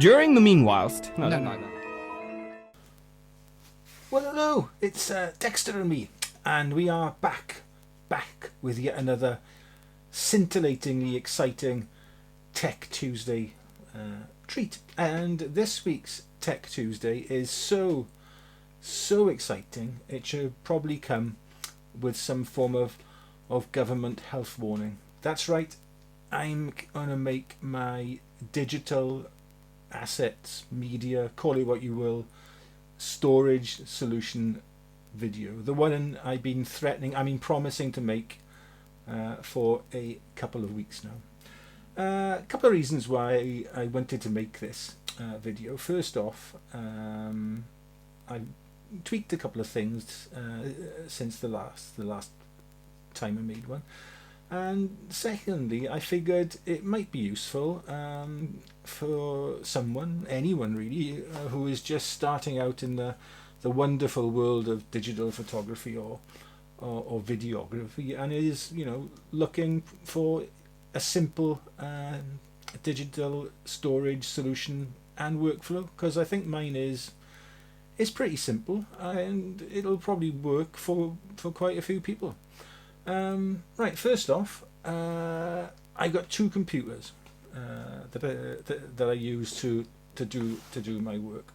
During the meanwhilest... No. Well, hello, it's Dexter and me, and we are back with yet another scintillatingly exciting Tech Tuesday treat. And this week's Tech Tuesday is so exciting, it should probably come with some form of government health warning. That's right, I'm going to make my digital assets, media, call it what you will, storage solution video. The one I've been promising to make for a couple of weeks now. A couple of reasons why I wanted to make this video. First off, I've tweaked a couple of things since the last time I made one. And secondly, I figured it might be useful for anyone really, who is just starting out in the wonderful world of digital photography or videography, and is looking for a simple digital storage solution and workflow. Because I think mine is pretty simple, and it'll probably work for quite a few people. Right, first off, I got two computers that I use to do my work.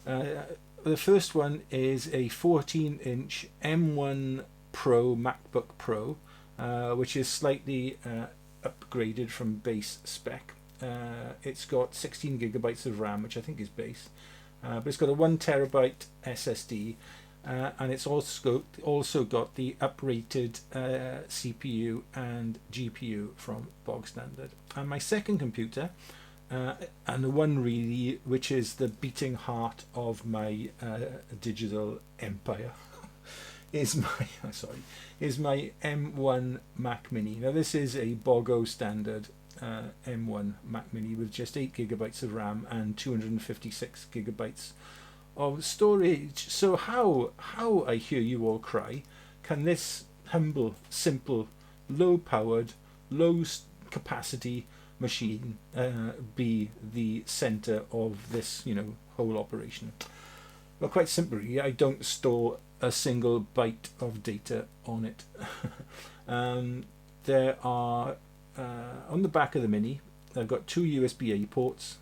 The first one is a 14-inch M1 Pro MacBook Pro, which is slightly upgraded from base spec. It's got 16 gigabytes of RAM, which I think is base, but it's got a 1 terabyte SSD. And it's also got the uprated CPU and GPU from bog standard. And my second computer, and the one really which is the beating heart of my digital empire, is my M1 Mac Mini. Now this is a BOGO standard M1 Mac Mini with just 8 gigabytes of RAM and 256 gigabytes of storage. So how I hear you all cry, can this humble, simple, low-powered, low-capacity machine be the center of this whole operation? Well, quite simply, I don't store a single byte of data on it. There are on the back of the Mini, I've got two USB-A ports,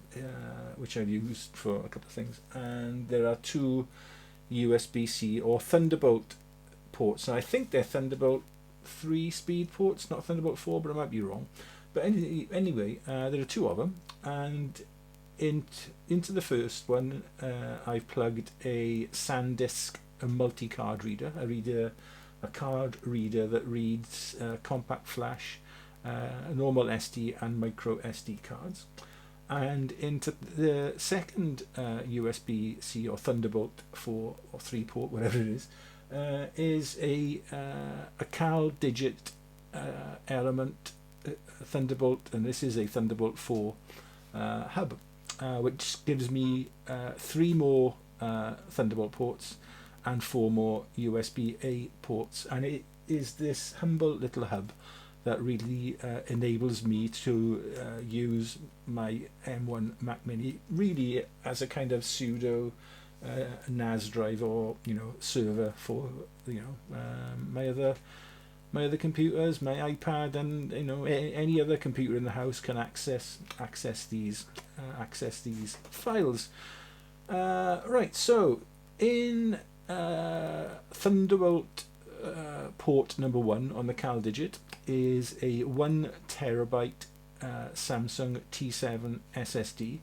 which I've used for a couple of things, and there are two USB-C or Thunderbolt ports. And I think they're Thunderbolt 3 speed ports, not Thunderbolt 4, but I might be wrong. But anyway, there are two of them, and into the first one I've plugged a SanDisk, a multi-card reader, a card reader that reads compact flash, normal SD and micro SD cards. And into the second USB-C or Thunderbolt 4 or 3 port, whatever it is a CalDigit Element Thunderbolt, and this is a Thunderbolt 4 hub, which gives me 3 more Thunderbolt ports and 4 more USB-A ports. And it is this humble little hub that really enables me to use my M1 Mac Mini really as a kind of pseudo NAS drive or server for my other computers, my iPad, and any other computer in the house can access these files. Right, so in Thunderbolt port number 1 on the CalDigit is a 1 terabyte Samsung T7 SSD,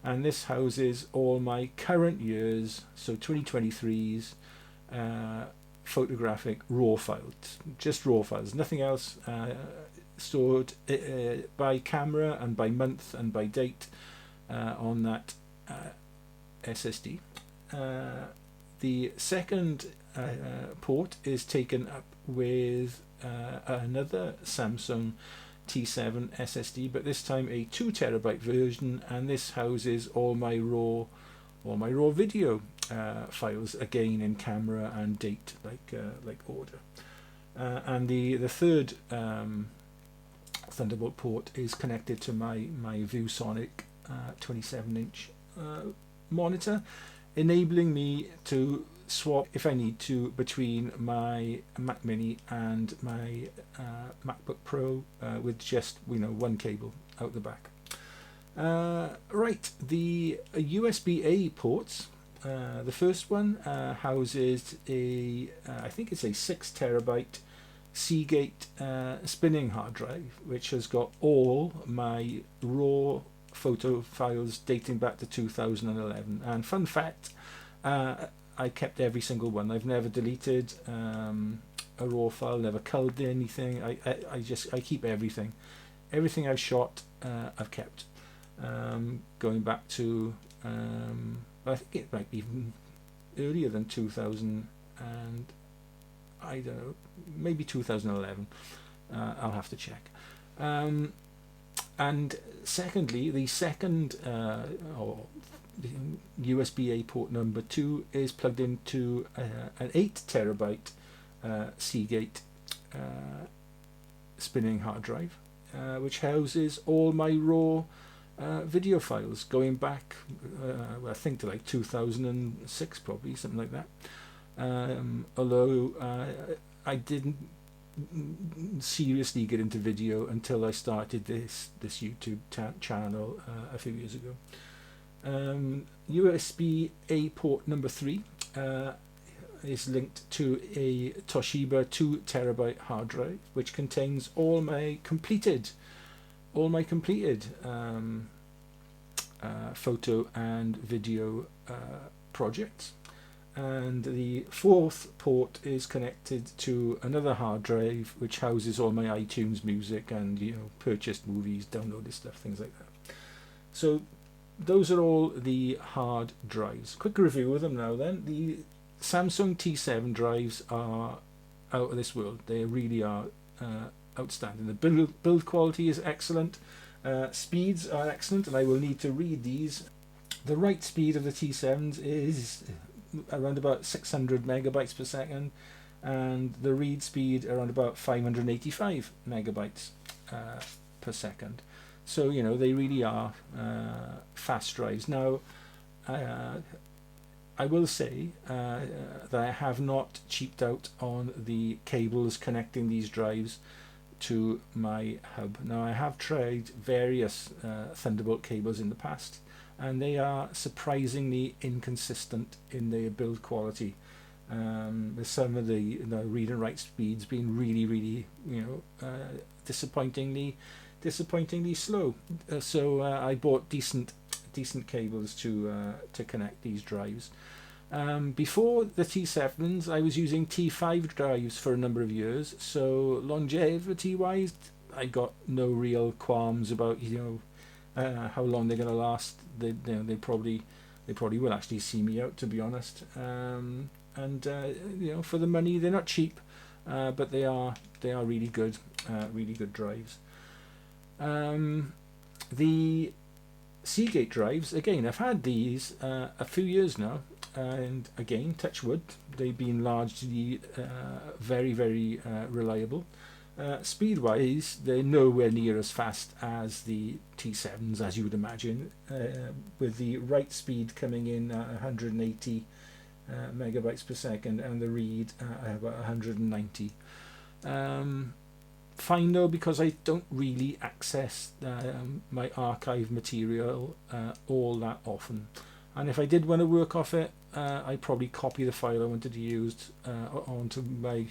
and this houses all my current years, so 2023's photographic raw files, just raw files, nothing else, stored by camera and by month and by date on that SSD. The second port is taken up with another Samsung T7 SSD, but this time a 2 terabyte version, and this houses all my raw video files, again in camera and date, like order. And the third Thunderbolt port is connected to my ViewSonic 27-inch monitor, enabling me to swap if I need to between my Mac Mini and my MacBook Pro with just one cable out the back. Right, the USB-A ports. The first one houses I think it's a 6 terabyte Seagate spinning hard drive, which has got all my raw photo files dating back to 2011. And fun fact, I kept every single one. I've never deleted a raw file, never culled anything. I keep everything. Everything I've shot, I've kept. Going back to I think it might be even earlier than 2000, and I don't know, maybe 2011. I'll have to check. And secondly, the second or USB-A port number 2 is plugged into an 8 terabyte Seagate spinning hard drive, which houses all my raw video files going back, I think to like 2006, probably something like that. Although I didn't seriously get into video until I started this YouTube channel a few years ago. USB-A port number 3 is linked to a Toshiba 2 terabyte hard drive, which contains all my completed photo and video projects. And the fourth port is connected to another hard drive which houses all my iTunes music and purchased movies, downloaded stuff, things like that. So those are all the hard drives. Quick review of them now then. The Samsung T7 drives are out of this world. They really are outstanding. The build quality is excellent. Speeds are excellent, and I will need to read these. The write speed of the T7s is around about 600 megabytes per second, and the read speed around about 585 megabytes per second. So they really are fast drives. Now I will say that I have not cheaped out on the cables connecting these drives to my hub. Now I have tried various Thunderbolt cables in the past, and they are surprisingly inconsistent in their build quality. With some of the read and write speeds being really disappointingly slow. So I bought decent cables to connect these drives. Before the T7s, I was using T5 drives for a number of years, so longevity wise I got no real qualms about how long they're going to last. They probably will actually see me out, to be honest. For the money, they're not cheap, but they are really good drives. The Seagate drives, again, I've had these a few years now, and again, touch wood, they've been largely very reliable. Speed wise, they're nowhere near as fast as the T7s, as you would imagine, with the write speed coming in at 180 megabytes per second and the read at about 190. Fine though, because I don't really access my archive material all that often, and if I did want to work off it, I'd probably copy the file I wanted to use onto my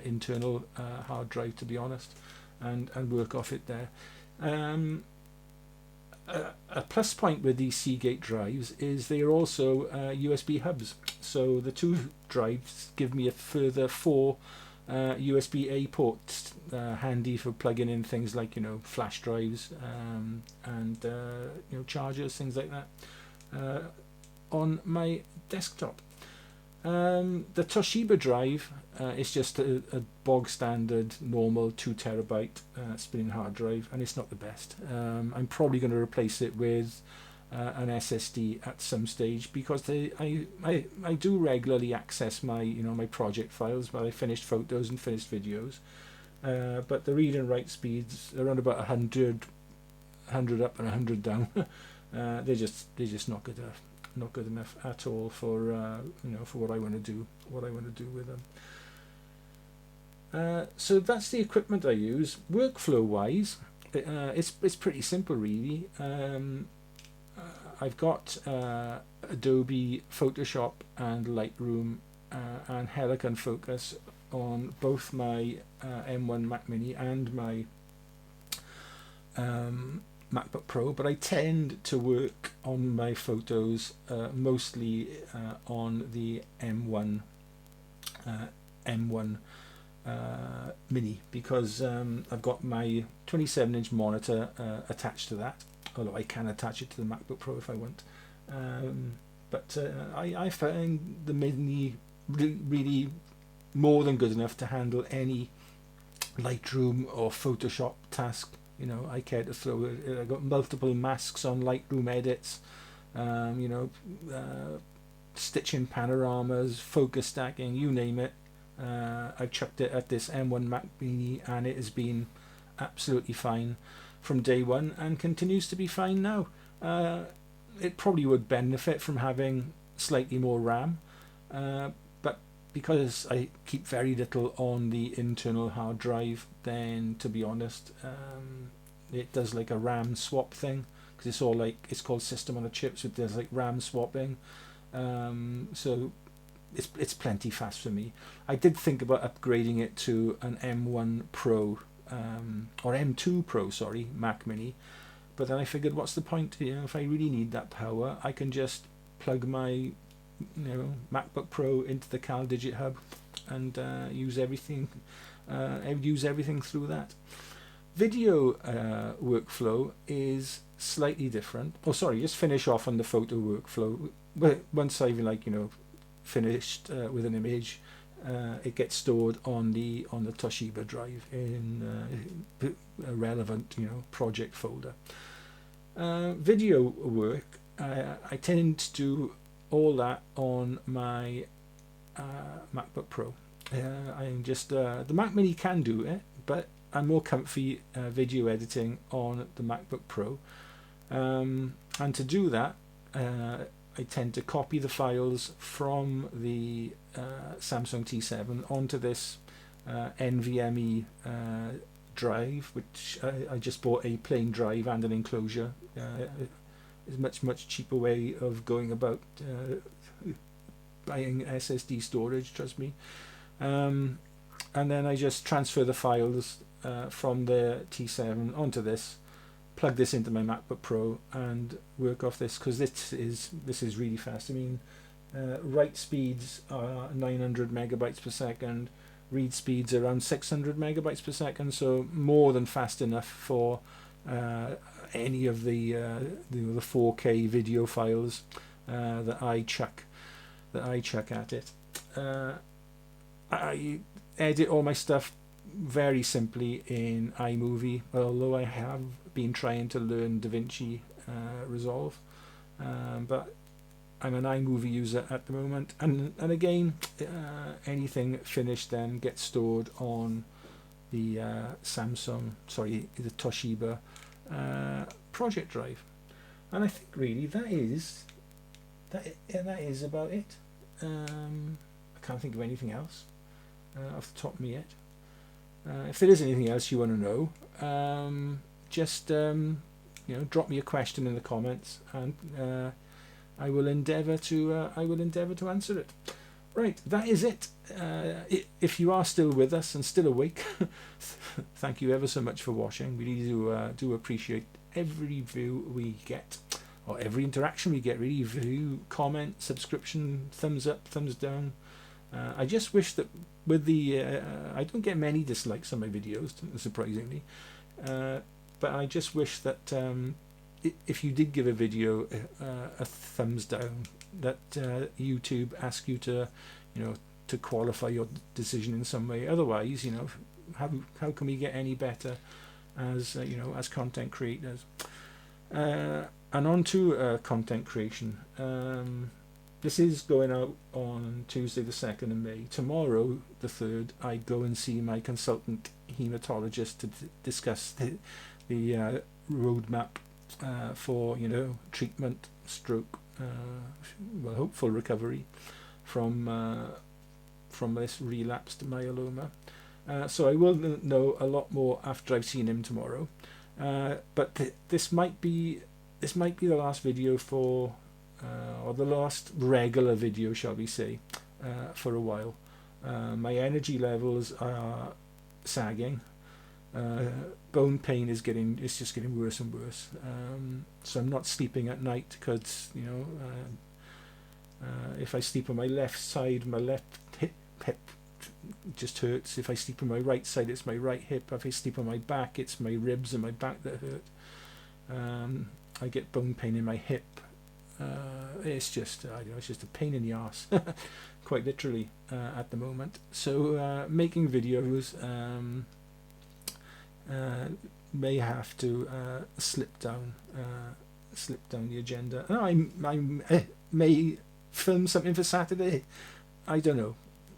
internal hard drive, to be honest, and work off it there. A plus point with these Seagate drives is they are also USB hubs, so the two drives give me a further 4 USB-A ports handy for plugging in things like flash drives and chargers, things like that on my desktop. The Toshiba drive is just a bog standard normal 2 terabyte spinning hard drive, and it's not the best. I'm probably going to replace it with an SSD at some stage, because I do regularly access my my project files, where I finished photos and finished videos, but the read and write speeds around about 100 up and 100 down. they're just not good enough. Not good enough at all for for what I want to do. What I want to do with them. So that's the equipment I use. Workflow wise, it's pretty simple really. I've got Adobe Photoshop and Lightroom and Helicon Focus on both my M1 Mac Mini and my MacBook Pro, but I tend to work on my photos mostly on the M1 Mini, because I've got my 27-inch monitor attached to that, although I can attach it to the MacBook Pro if I want. But I find the Mini really more than good enough to handle any Lightroom or Photoshop task. I care to throw it. I've got multiple masks on Lightroom edits, stitching panoramas, focus stacking, you name it. I've chucked it at this M1 Mac Mini and it has been absolutely fine from day one and continues to be fine now. It probably would benefit from having slightly more RAM, but because I keep very little on the internal hard drive, then to be honest, it does like a RAM swap thing, because it's called system on a chip, so it does like RAM swapping. So it's plenty fast for me. I did think about upgrading it to an M1 Pro or M2 Pro, sorry, Mac Mini, but then I figured, what's the point? If I really need that power, I can just plug my MacBook Pro into the CalDigit hub and use everything through that. Video workflow is slightly different. Just finish off on the photo workflow. Once I've finished with an image, it gets stored on the Toshiba drive in a relevant project folder. Video work, I tend to do all that on my MacBook Pro. I'm just the Mac Mini can do it, but I'm more comfy video editing on the MacBook Pro, and to do that, I tend to copy the files from the Samsung T7 onto this NVMe drive, which I just bought a plain drive and an enclosure. It's much cheaper way of going about buying SSD storage, trust me. And then I just transfer the files from the T7 onto this, plug this into my MacBook Pro and work off this, because this is really fast. I mean, write speeds are 900 megabytes per second, read speeds around 600 megabytes per second, so more than fast enough for any of the 4K video files that I chuck at it. I edit all my stuff very simply in iMovie, although I have been trying to learn DaVinci Resolve, but I'm an iMovie user at the moment, and again, anything finished then gets stored on the the Toshiba project drive. And I think really that is about it. I can't think of anything else off the top of my head. If there is anything else you want to know, just drop me a question in the comments, and I will endeavour to answer it. Right, that is it. If you are still with us and still awake, thank you ever so much for watching. We really do appreciate every view we get, or every interaction we get, really. View, comment, subscription, thumbs up, thumbs down. I just wish that with the I don't get many dislikes on my videos, surprisingly, but I just wish that if you did give a video a thumbs down, that YouTube asks you to to qualify your decision in some way. Otherwise, how can we get any better as as content creators? And on to content creation. This is going out on Tuesday the 2nd of May. Tomorrow, the 3rd, I go and see my consultant hematologist to discuss the roadmap for, you know, treatment, stroke, well, hopeful recovery from this relapsed myeloma. So I will know a lot more after I've seen him tomorrow. But this might be the last video for, or the last regular video, shall we say, for a while. My energy levels are sagging. Bone pain is just getting worse and worse. So I'm not sleeping at night because, you know, if I sleep on my left side, my left hip just hurts. If I sleep on my right side, it's my right hip. If I sleep on my back, it's my ribs and my back that hurt. I get bone pain in my hip. It's just, I don't know, it's just a pain in the arse, quite literally, at the moment. So making videos may have to slip down the agenda. I may film something for Saturday. I don't know,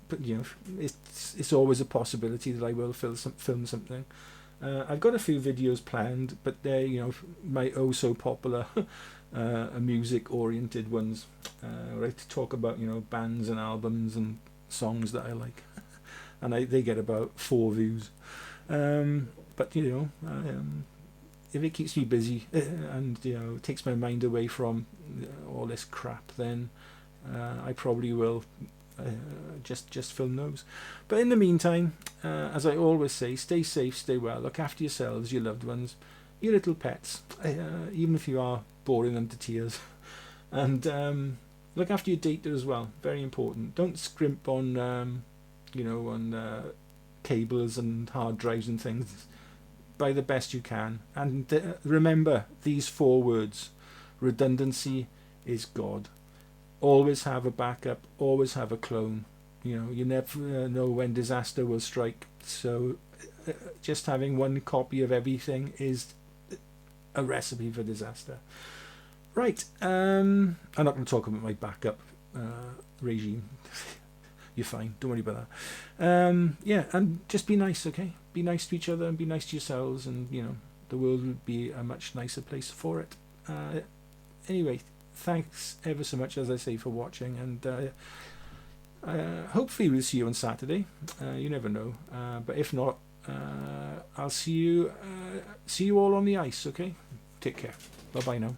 but you know, it's always a possibility that I will film something. I've got a few videos planned, but they're, you know, my oh so popular music oriented ones, where I talk about, you know, bands and albums and songs that I like, and they get about 4 views. But you know, if it keeps me busy and, you know, takes my mind away from all this crap, then I probably will just film those. But in the meantime, as I always say, stay safe, stay well, look after yourselves, your loved ones, your little pets, even if you are boring them to tears, and look after your data as well, very important. Don't scrimp on you know, on cables and hard drives and things. Buy the best you can, and remember these 4 words: redundancy is God. Always have a backup, always have a clone. You know, you never know when disaster will strike, so just having one copy of everything is a recipe for disaster. Right, I'm not going to talk about my backup regime. You're fine, don't worry about that. Yeah, and just be nice, okay? Be nice to each other and be nice to yourselves, and, you know, the world would be a much nicer place for it. Anyway, thanks ever so much, as I say, for watching, and hopefully we'll see you on Saturday. You never know, but if not, I'll see you all on the ice, okay? Take care. Bye bye now.